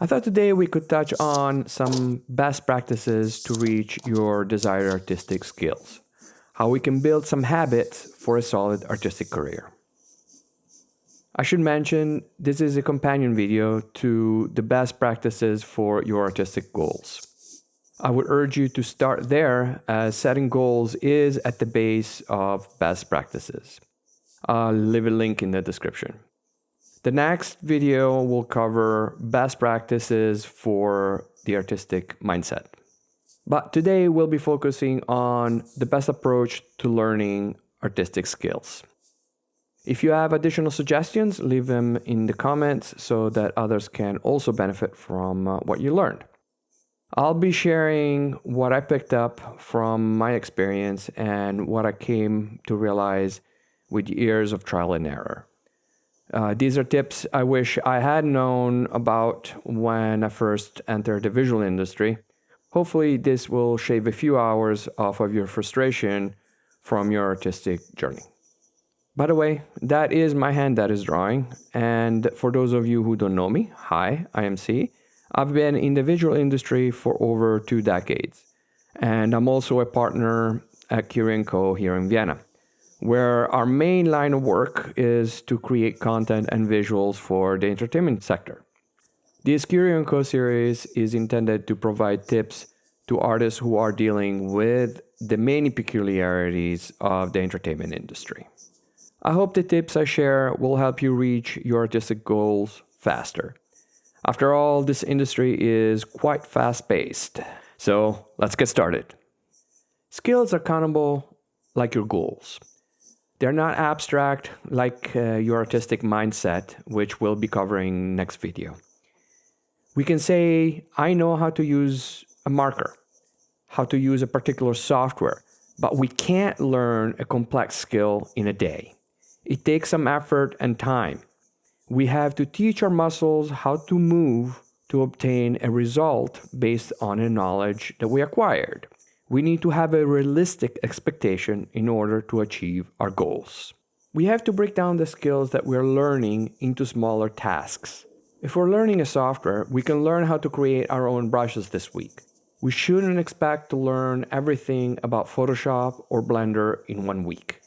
I thought today we could touch on some best practices to reach your desired artistic skills, how we can build some habits for a solid artistic career. I should mention this is a companion video to the best practices for your artistic goals. I would urge you to start there, as setting goals is at the base of best practices. I'll leave a link in the description. The next video will cover best practices for the artistic mindset. But today we'll be focusing on the best approach to learning artistic skills. If you have additional suggestions, leave them in the comments so that others can also benefit from what you learned. I'll be sharing what I picked up from my experience and what I came to realize with years of trial and error. These are tips I wish I had known about when I first entered the visual industry. Hopefully this will shave a few hours off of your frustration from your artistic journey. By the way, that is my hand that is drawing, and for those of you who don't know me, hi, I am C. I've been in the visual industry for over 2 decades, and I'm also a partner at Curio here in Vienna, where our main line of work is to create content and visuals for the entertainment sector. This Curio series is intended to provide tips to artists who are dealing with the many peculiarities of the entertainment industry. I hope the tips I share will help you reach your artistic goals faster. After all, this industry is quite fast-paced. So let's get started. Skills are countable like your goals. They're not abstract like your artistic mindset, which we'll be covering next video. We can say, I know how to use a marker, how to use a particular software, but we can't learn a complex skill in a day. It takes some effort and time. We have to teach our muscles how to move to obtain a result based on a knowledge that we acquired. We need to have a realistic expectation in order to achieve our goals. We have to break down the skills that we're learning into smaller tasks. If we're learning a software, we can learn how to create our own brushes this week. We shouldn't expect to learn everything about Photoshop or Blender in 1 week.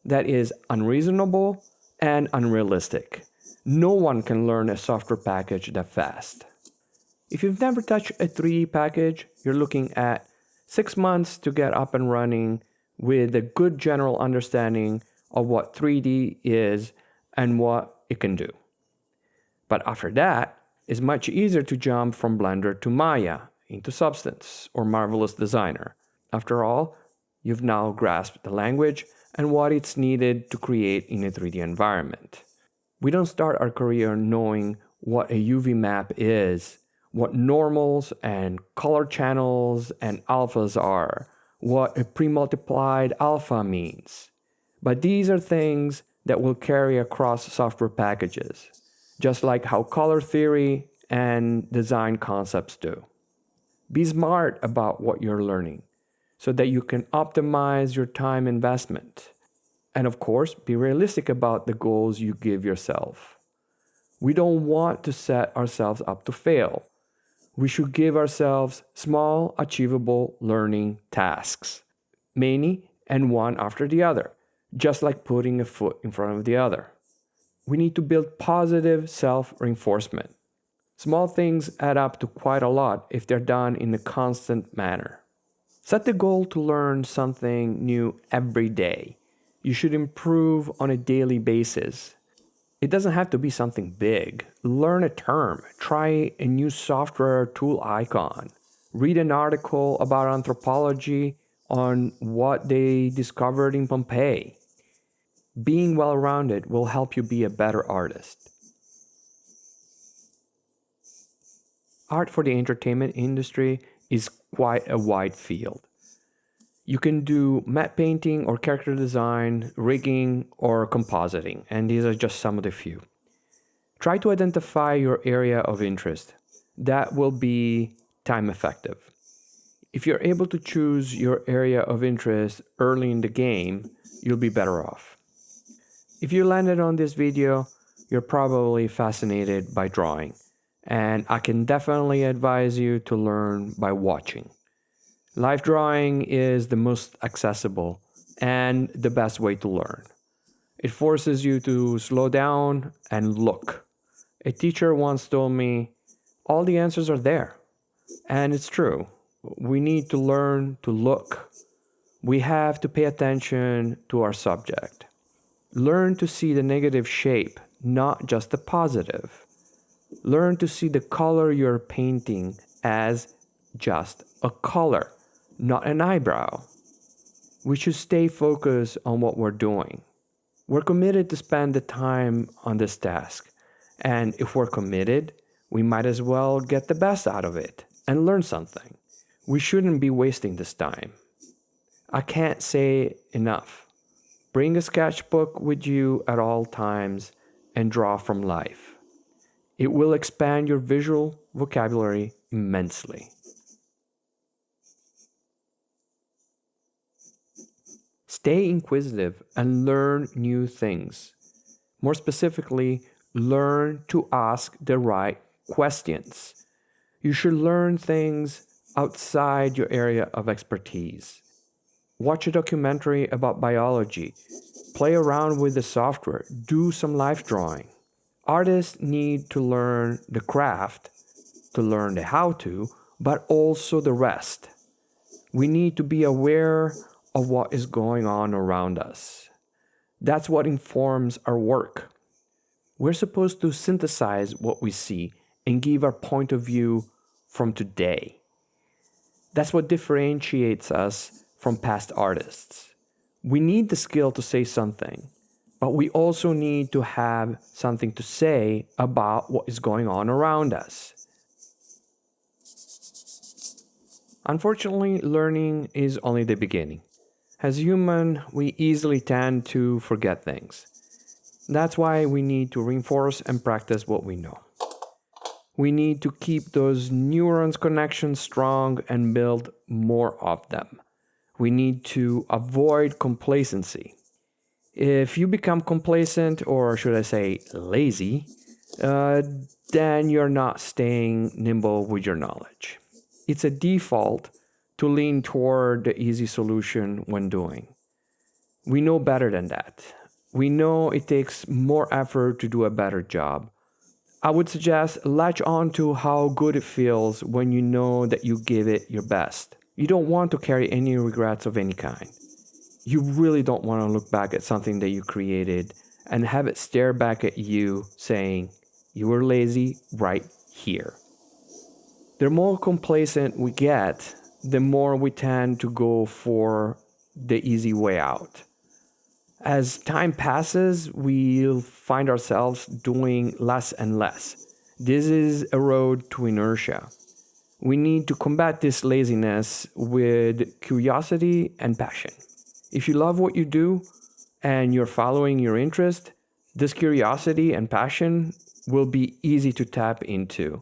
That is unreasonable and unrealistic. No one can learn a software package that fast. If you've never touched a 3D package, you're looking at 6 months to get up and running with a good general understanding of what 3D is and what it can do. But after that, it's much easier to jump from Blender to Maya, into Substance or Marvelous Designer. After all, you've now grasped the language and what it's needed to create in a 3D environment. We don't start our career knowing what a UV map is, what normals and color channels and alphas are, what a pre-multiplied alpha means. But these are things that will carry across software packages, just like how color theory and design concepts do. Be smart about what you're learning so that you can optimize your time investment. And of course, be realistic about the goals you give yourself. We don't want to set ourselves up to fail. We should give ourselves small, achievable learning tasks, many and one after the other, just like putting a foot in front of the other. We need to build positive self-reinforcement. Small things add up to quite a lot if they're done in a constant manner. Set the goal to learn something new every day. You should improve on a daily basis. It doesn't have to be something big. Learn a term, try a new software tool icon, read an article about anthropology on what they discovered in Pompeii. Being well-rounded will help you be a better artist. Art for the entertainment industry is quite a wide field. You can do matte painting or character design, rigging, or compositing, and these are just some of the few. Try to identify your area of interest. That will be time effective. If you're able to choose your area of interest early in the game, you'll be better off. If you landed on this video, you're probably fascinated by drawing, and I can definitely advise you to learn by watching. Live drawing is the most accessible and the best way to learn. It forces you to slow down and look. A teacher once told me, all the answers are there. And it's true. We need to learn to look. We have to pay attention to our subject. Learn to see the negative shape, not just the positive. Learn to see the color you're painting as just a color, not an eyebrow. We should stay focused on what we're doing. We're committed to spend the time on this task. And if we're committed, we might as well get the best out of it and learn something. We shouldn't be wasting this time. I can't say enough. Bring a sketchbook with you at all times and draw from life. It will expand your visual vocabulary immensely. Stay inquisitive and learn new things. More specifically, learn to ask the right questions. You should learn things outside your area of expertise. Watch a documentary about biology. Play around with the software. Do some life drawing. Artists need to learn the craft, to learn the how to, but also the rest. We need to be aware of what is going on around us. That's what informs our work. We're supposed to synthesize what we see and give our point of view from today. That's what differentiates us from past artists. We need the skill to say something, but we also need to have something to say about what is going on around us. Unfortunately, learning is only the beginning. As humans, we easily tend to forget things. That's why we need to reinforce and practice what we know. We need to keep those neurons connections strong and build more of them. We need to avoid complacency. If you become complacent, or should I say lazy, then you're not staying nimble with your knowledge. It's a default to lean toward the easy solution when doing. We know better than that. We know it takes more effort to do a better job. I would suggest latch on to how good it feels when you know that you give it your best. You don't want to carry any regrets of any kind. You really don't want to look back at something that you created and have it stare back at you saying, you were lazy right here. The more complacent we get, the more we tend to go for the easy way out. As time passes, we'll find ourselves doing less and less. This is a road to inertia. We need to combat this laziness with curiosity and passion. If you love what you do and you're following your interest, this curiosity and passion will be easy to tap into,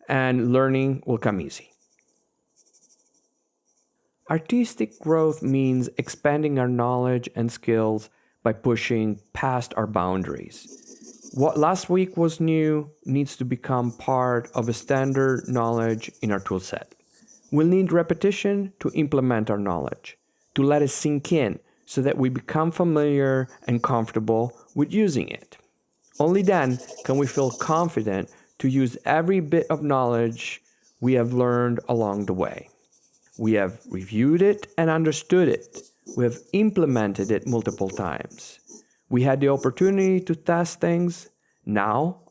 and learning will come easy. Artistic growth means expanding our knowledge and skills by pushing past our boundaries. What last week was new needs to become part of a standard knowledge in our toolset. We'll need repetition to implement our knowledge, to let it sink in so that we become familiar and comfortable with using it. Only then can we feel confident to use every bit of knowledge we have learned along the way. We have reviewed it and understood it. We have implemented it multiple times. We had the opportunity to test things. Now,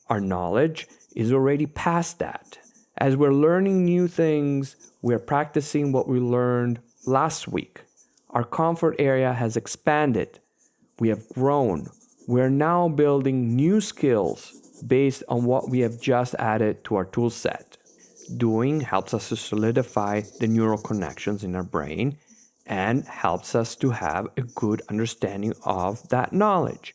our knowledge is already past that. As we're learning new things, we're practicing what we learned last week. Our comfort area has expanded. We have grown. We're now building new skills based on what we have just added to our tool set. Doing helps us to solidify the neural connections in our brain and helps us to have a good understanding of that knowledge.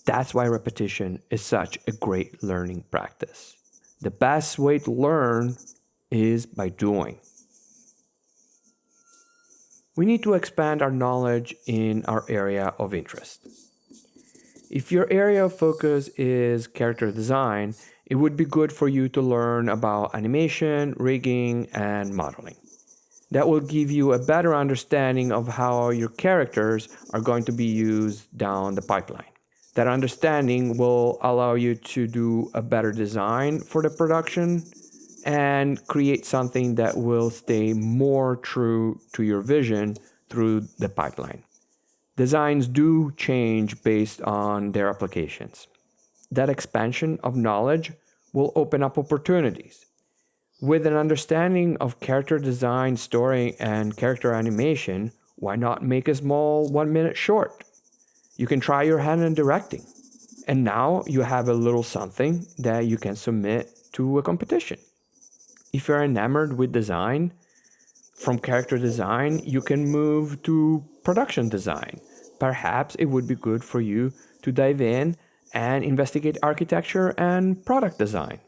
That's why repetition is such a great learning practice. The best way to learn is by doing. We need to expand our knowledge in our area of interest. If your area of focus is character design, It would be good for you to learn about animation, rigging, and modeling. That will give you a better understanding of how your characters are going to be used down the pipeline. That understanding will allow you to do a better design for the production and create something that will stay more true to your vision through the pipeline. Designs do change based on their applications. That expansion of knowledge will open up opportunities. With an understanding of character design, story, and character animation, why not make a small 1 minute short? You can try your hand in directing. And now you have a little something that you can submit to a competition. If you're enamored with design, from character design, you can move to production design. Perhaps it would be good for you to dive in and investigate architecture and product design.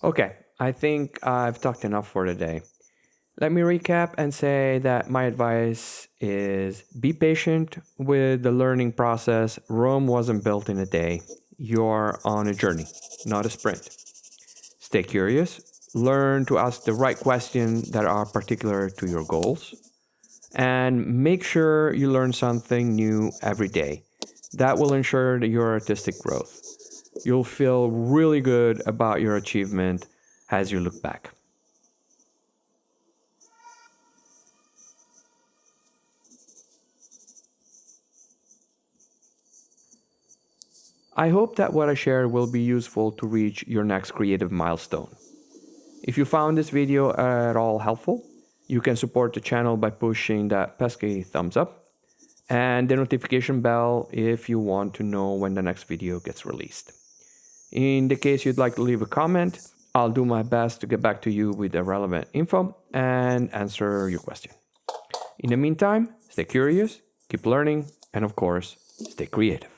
Okay, I think I've talked enough for today. Let me recap and say that my advice is be patient with the learning process. Rome wasn't built in a day. You're on a journey, not a sprint. Stay curious, learn to ask the right questions that are particular to your goals, and make sure you learn something new every day. That will ensure that your artistic growth. You'll feel really good about your achievement as you look back. I hope that what I shared will be useful to reach your next creative milestone. If you found this video at all helpful, you can support the channel by pushing that pesky thumbs up and the notification bell if you want to know when the next video gets released. In the case you'd like to leave a comment, I'll do my best to get back to you with the relevant info and answer your question. In the meantime, stay curious, keep learning, and of course, stay creative.